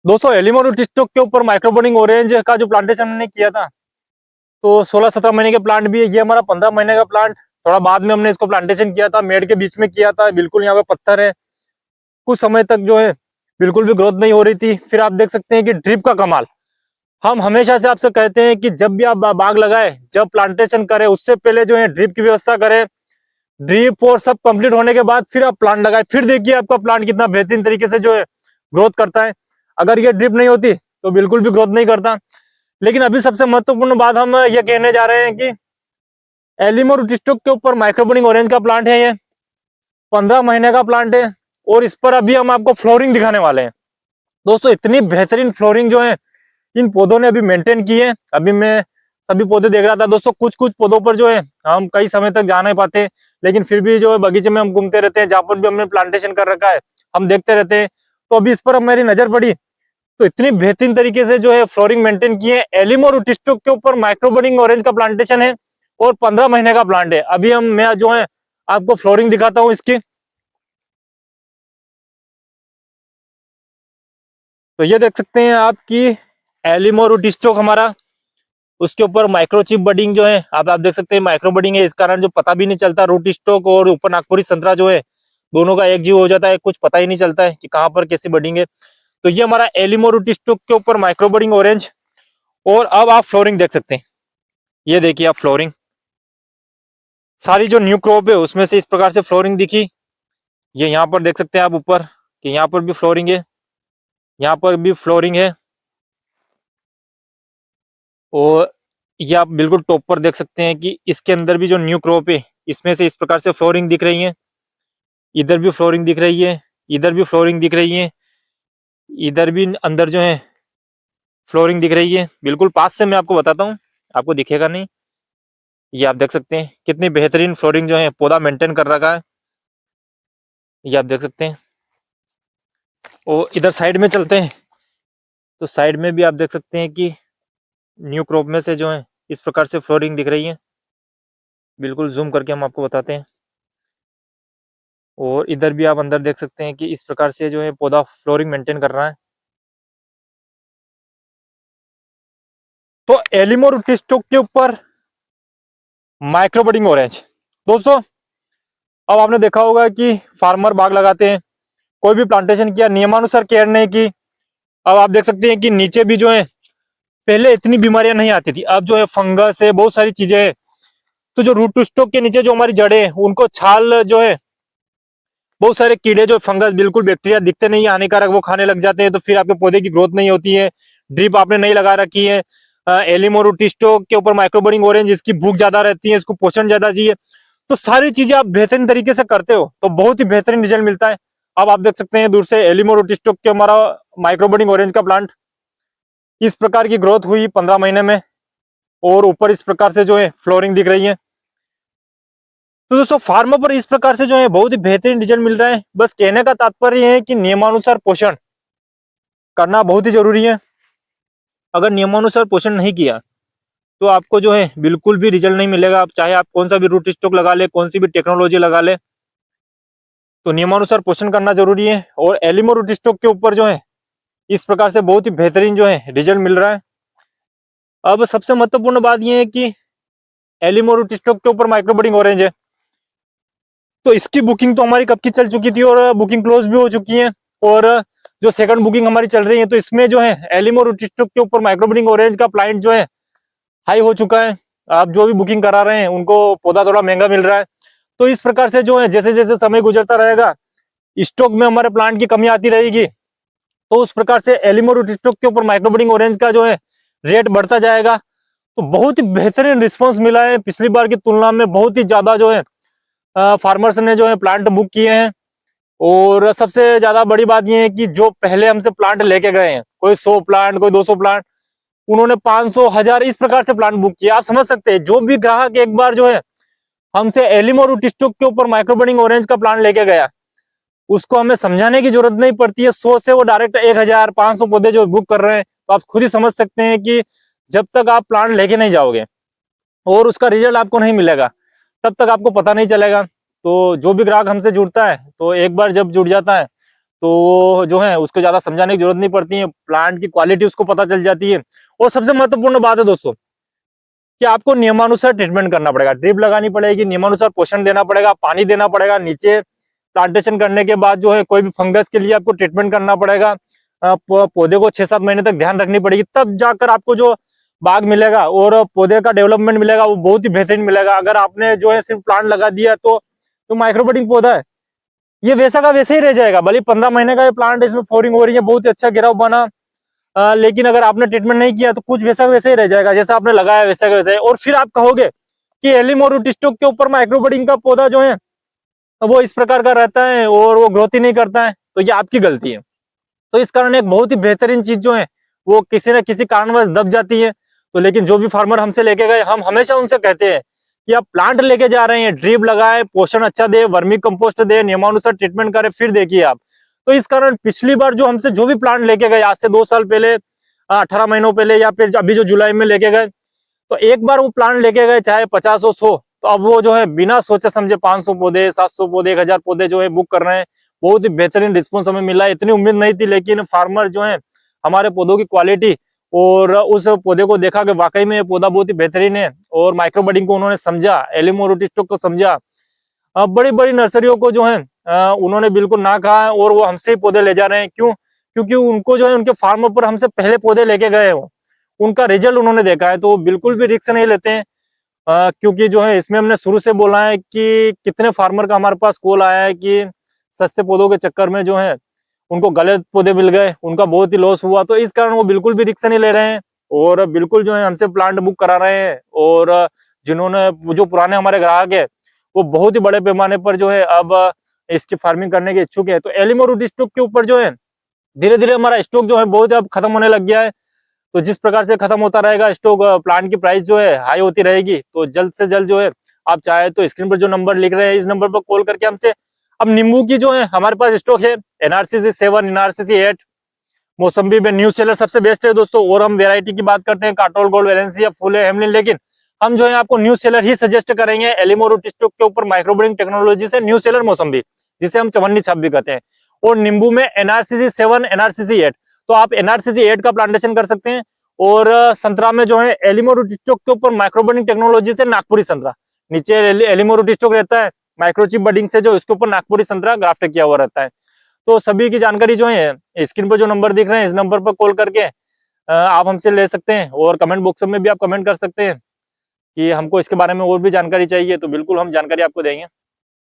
दोस्तों एलिमोर टिस्टोक के ऊपर माइक्रोबडिंग ऑरेंज का जो प्लांटेशन हमने किया था, तो 16-17 महीने के प्लांट भी है। ये हमारा 15 महीने का प्लांट, थोड़ा बाद में हमने इसको प्लांटेशन किया था, मेड़ के बीच में किया था। बिल्कुल यहाँ पे पत्थर है। कुछ समय तक जो है बिल्कुल भी ग्रोथ नहीं हो रही थी। फिर आप देख सकते हैं कि ड्रिप का कमाल। हम हमेशा से आपसे कहते हैं कि जब भी आप बाग लगाए, जब प्लांटेशन करें, उससे पहले जो है ड्रिप की व्यवस्था करें। ड्रिप और सब कंप्लीट होने के बाद फिर आप प्लांट लगाए, फिर देखिए आपका प्लांट कितना बेहतरीन तरीके से जो है ग्रोथ करता है। अगर ये ड्रिप नहीं होती तो बिल्कुल भी ग्रोथ नहीं करता। लेकिन अभी सबसे महत्वपूर्ण बात हम ये कहने जा रहे हैं कि एलिमोर टिस्टोक के ऊपर माइक्रोबडिंग ऑरेंज का प्लांट है। ये 15 महीने का प्लांट है और इस पर अभी हम आपको फ्लोरिंग दिखाने वाले हैं। दोस्तों इतनी बेहतरीन फ्लोरिंग जो है इन पौधों ने अभी मेंटेन की है। अभी मैं सभी पौधे देख रहा था दोस्तों। कुछ कुछ पौधों पर जो है हम कई समय तक जा नहीं पाते, लेकिन फिर भी जो है बगीचे में हम घूमते रहते हैं, जहां पर भी हमने प्लांटेशन कर रखा है हम देखते रहते हैं। तो अभी इस पर अब मेरी नजर पड़ी, तो इतनी बेहतरीन तरीके से जो है फ्लोरिंग मेंटेन की है। एलिमोर टिस्टोक के ऊपर माइक्रोबडिंग ऑरेंज का प्लांटेशन है और 15 महीने का प्लांट है। अभी मैं जो है आपको फ्लोरिंग दिखाता हूँ इसकी। तो ये देख सकते हैं आपकी एलिमोर टिस्टोक हमारा, उसके ऊपर माइक्रोचिप बडिंग जो है आप देख सकते हैं माइक्रो बडिंग है। इस कारण जो पता भी नहीं चलता, रूट स्टॉक और ऊपर नागपुरी संतरा जो है दोनों का एक जीव हो जाता है, कुछ पता ही नहीं चलता है कि कहां पर कैसी बडिंग है। तो ये हमारा एलिमो रूट स्टॉक के ऊपर माइक्रो बडिंग ऑरेंज। और अब आप फ्लोरिंग देख सकते हैं। ये देखिए आप फ्लोरिंग, सारी जो न्यू क्रॉप है उसमें से इस प्रकार से फ्लोरिंग दिखी। ये यहाँ पर देख सकते हैं आप ऊपर कि यहाँ पर भी फ्लोरिंग है, यहाँ पर भी फ्लोरिंग है। और ये आप बिल्कुल टॉप पर देख सकते हैं कि इसके अंदर भी जो न्यू क्रॉप है इसमें से इस प्रकार से फ्लोरिंग दिख रही है। इधर भी फ्लोरिंग दिख रही है, इधर भी फ्लोरिंग दिख रही है, इधर भी अंदर जो है फ्लोरिंग दिख रही है। बिल्कुल पास से मैं आपको बताता हूँ, आपको दिखेगा नहीं। ये आप देख सकते हैं कितनी बेहतरीन फ्लोरिंग जो है पौधा मेंटेन कर रखा है। ये आप देख सकते हैं। और इधर साइड में चलते हैं, तो साइड में भी आप देख सकते हैं कि न्यू क्रॉप में से जो है इस प्रकार से फ्लोरिंग दिख रही है। बिल्कुल जूम करके हम आपको बताते हैं। और इधर भी आप अंदर देख सकते हैं कि इस प्रकार से जो है पौधा फ्लोरिंग मेंटेन कर रहा है। तो एलिमो रूटिस्टोक के ऊपर माइक्रोबडिंग ऑरेंज। दोस्तों अब आपने देखा होगा कि फार्मर बाग लगाते हैं, कोई भी प्लांटेशन किया, नियमानुसार केयर नहीं की। अब आप देख सकते हैं कि नीचे भी जो है पहले इतनी बीमारियां नहीं आती थी, अब जो है फंगस है, बहुत सारी चीजें हैं। तो जो रूट स्टॉक के नीचे जो हमारी जड़ें हैं उनको छाल जो है बहुत सारे कीड़े जो फंगस, बिल्कुल बैक्टीरिया दिखते नहीं है हानिकारक, वो खाने लग जाते हैं। तो फिर आपके पौधे की ग्रोथ नहीं होती है। ड्रिप आपने नहीं लगा रखी है, एलिमो रूट स्टॉक के ऊपर माइक्रोबडिंग ऑरेंज, इसकी भूख ज्यादा रहती है, इसको पोषण ज्यादा चाहिए। तो सारी चीजें आप बेहतरीन तरीके से करते हो तो बहुत ही बेहतरीन रिजल्ट मिलता है। अब आप देख सकते हैं दूर से एलिमो रूट स्टॉक के हमारा माइक्रोबडिंग ऑरेंज का प्लांट इस प्रकार की ग्रोथ हुई 15 महीने में। और ऊपर इस प्रकार से जो है फ्लोरिंग दिख रही है। तो दोस्तों फार्मर पर इस प्रकार से जो है बहुत ही बेहतरीन रिजल्ट मिल रहा है। बस कहने का तात्पर्य है कि नियमानुसार पोषण करना बहुत ही जरूरी है। अगर नियमानुसार पोषण नहीं किया तो आपको जो है बिल्कुल भी रिजल्ट नहीं मिलेगा। आप चाहे आप कौन सा भी रूट स्टॉक लगा ले, कौन सी भी टेक्नोलॉजी लगा ले, तो नियमानुसार पोषण करना जरूरी है। और एलिमो रूट स्टॉक के ऊपर जो है इस प्रकार से बहुत ही बेहतरीन जो है रिजल्ट मिल रहा है। अब सबसे महत्वपूर्ण बात यह है कि एलिमो रूट स्टॉक के ऊपर माइक्रोबडिंग ऑरेंज है, तो इसकी बुकिंग तो हमारी कब की चल चुकी थी और बुकिंग क्लोज भी हो चुकी है। और जो सेकंड बुकिंग हमारी चल रही है, तो इसमें जो है एलिमो रूट स्टॉक के ऊपर माइक्रोबडिंग ऑरेंज का प्लांट जो है हाई हो चुका है। आप जो भी बुकिंग करा रहे हैं उनको पौधा थोड़ा महंगा मिल रहा है। तो इस प्रकार से जो है जैसे जैसे समय गुजरता रहेगा, स्टॉक में हमारे प्लांट की कमी आती रहेगी, तो उस प्रकार से एलिमो रूट स्टॉक के ऊपर माइक्रोबडिंग ऑरेंज का जो है रेट बढ़ता जाएगा। तो बहुत ही बेहतरीन रिस्पॉन्स मिला है पिछली बार की तुलना में। बहुत ही ज्यादा जो है फार्मर्स ने जो है प्लांट बुक किए हैं। और सबसे ज्यादा बड़ी बात यह है कि जो पहले हमसे प्लांट लेके गए हैं, कोई 100 प्लांट, कोई 200 प्लांट, उन्होंने 500, 1000 इस प्रकार से प्लांट बुक किया। आप समझ सकते हैं जो भी ग्राहक एक बार जो है हमसे एलिमो रूट स्टॉक के ऊपर माइक्रोबडिंग ऑरेंज का प्लांट लेके गया, उसको हमें समझाने की जरूरत नहीं पड़ती है। 100 से वो डायरेक्ट 1000, 500 पौधे जो बुक कर रहे हैं। तो आप खुद ही समझ सकते हैं कि जब तक आप प्लांट लेके नहीं जाओगे और उसका रिजल्ट आपको नहीं मिलेगा, तब तक आपको पता नहीं चलेगा। तो जो भी ग्राहक हमसे जुड़ता है, तो एक बार जब जुड़ जाता है तो जो है उसको ज्यादा समझाने की जरूरत नहीं पड़ती है, प्लांट की क्वालिटी उसको पता चल जाती है। और सबसे महत्वपूर्ण बात है दोस्तों कि आपको नियमानुसार ट्रीटमेंट करना पड़ेगा, ड्रिप लगानी पड़ेगी, नियमानुसार पोषण देना पड़ेगा, पानी देना पड़ेगा। नीचे प्लांटेशन करने के बाद जो है कोई भी फंगस के लिए आपको ट्रीटमेंट करना पड़ेगा। पौधे को 6-7 महीने तक ध्यान रखनी पड़ेगी, तब जाकर आपको जो बाग मिलेगा और पौधे का डेवलपमेंट मिलेगा वो बहुत ही बेहतरीन मिलेगा। अगर आपने जो है सिर्फ प्लांट लगा दिया तो माइक्रोबडिंग पौधा है ये वैसा का वैसे ही रह जाएगा। भले 15 महीने का ये प्लांट, इसमें फ्लोरिंग हो रही है, बहुत ही अच्छा गिराव बना, लेकिन अगर आपने ट्रीटमेंट नहीं किया तो कुछ वैसा का वैसे ही रह जाएगा, जैसा आपने लगाया वैसा का वैसा ही। और फिर आप कहोगे कि एलिम और रूट स्टॉक के ऊपर माइक्रोबडिंग का पौधा जो है वो इस प्रकार का रहता है और वो ग्रोथ ही नहीं करता है, तो ये आपकी गलती है। तो इस कारण एक बहुत ही बेहतरीन चीज जो है वो किसी न किसी कारणवश दब जाती है। तो लेकिन जो भी फार्मर हमसे लेके गए, हम हमेशा उनसे कहते हैं कि आप प्लांट लेके जा रहे हैं, ड्रिप लगाए, पोषण अच्छा दे, वर्मी कंपोस्ट दे, नियमानुसार ट्रीटमेंट करें, फिर देखिए आप। तो इस कारण पिछली बार जो हमसे जो भी प्लांट लेके गए आज से 2 साल पहले, 18 महीनों पहले, या फिर अभी जो जुलाई में लेके गए, तो एक बार वो प्लांट लेके गए चाहे 50 हो 100, तो अब वो जो है बिना सोचे समझे 500 पौधे, 700 पौधे, 1000 पौधे जो है बुक कर रहे हैं। बहुत ही बेहतरीन रिस्पॉन्स हमें मिला है, इतनी उम्मीद नहीं थी, लेकिन फार्मर जो है हमारे पौधों की क्वालिटी और उस पौधे को देखा कि वाकई में ये पौधा बहुत ही बेहतरीन है, और माइक्रो बडिंग को उन्होंने समझा, एलिम और रूट स्टॉक को समझा। बड़ी बड़ी नर्सरियों को जो है उन्होंने बिल्कुल ना कहा है, और वो हमसे ही पौधे ले जा रहे हैं। क्यों? क्योंकि उनको जो है उनके फार्म पर हमसे पहले पौधे लेके गए हो, उनका रिजल्ट उन्होंने देखा है, तो वो बिल्कुल भी रिस्क नहीं लेते हैं। क्योंकि जो है इसमें हमने शुरू से बोला है कि कितने फार्मर का हमारे पास कॉल आया है कि सस्ते पौधों के चक्कर में जो है उनको गलत पौधे मिल गए, उनका बहुत ही लॉस हुआ। तो इस कारण वो बिल्कुल भी रिस्क नहीं ले रहे हैं और बिल्कुल जो है हमसे प्लांट बुक करा रहे हैं। और जिन्होंने, जो पुराने हमारे ग्राहक है, वो बहुत ही बड़े पैमाने पर जो है अब इसकी फार्मिंग करने के इच्छुक है। तो एलिम और रूट स्टॉक के ऊपर जो है धीरे धीरे हमारा स्टॉक जो है बहुत अब खत्म होने लग गया है। तो जिस प्रकार से खत्म होता रहेगा स्टॉक, प्लांट की प्राइस जो है हाई होती रहेगी। तो जल्द से जल्द जो है आप चाहे तो स्क्रीन पर जो नंबर लिख रहे हैं इस नंबर पर कॉल करके हमसे, अब नींबू की जो है हमारे पास स्टॉक है NRCC 7, NRCC 8, मौसम्बी में न्यू सेलर सबसे बेस्ट है दोस्तों। और हम वेरायटी की बात करते हैं काटोल गोल्ड, वैलेंसिया, फुले, हेमलिन, लेकिन हम जो है आपको न्यू सेलर ही सजेस्ट करेंगे एलिम और रूट स्टॉक के ऊपर माइक्रोब्रीडिंग टेक्नोलॉजी से न्यू सेलर मौसम्बी, जिसे हम चवन्नी छाप भी कहते हैं। और नींबू में NRCC 7, NRCC 8, तो आप NRCC 8 का प्लांटेशन कर सकते हैं। और संतरा में जो है एलिम और रूट स्टॉक के ऊपर माइक्रोब्रीडिंग टेक्नोलॉजी से नागपुरी संतरा, नीचे एलिम और रूट स्टॉक रहता है, माइक्रोचिप बडिंग से जो इसके ऊपर नागपुरी संतरा ग्राफ्ट किया हुआ रहता है। तो सभी की जानकारी जो है स्क्रीन पर जो नंबर दिख रहे हैं इस नंबर पर कॉल करके आप हमसे ले सकते हैं। और कमेंट बॉक्स में भी आप कमेंट कर सकते हैं कि हमको इसके बारे में और भी जानकारी चाहिए, तो बिल्कुल हम जानकारी आपको देंगे।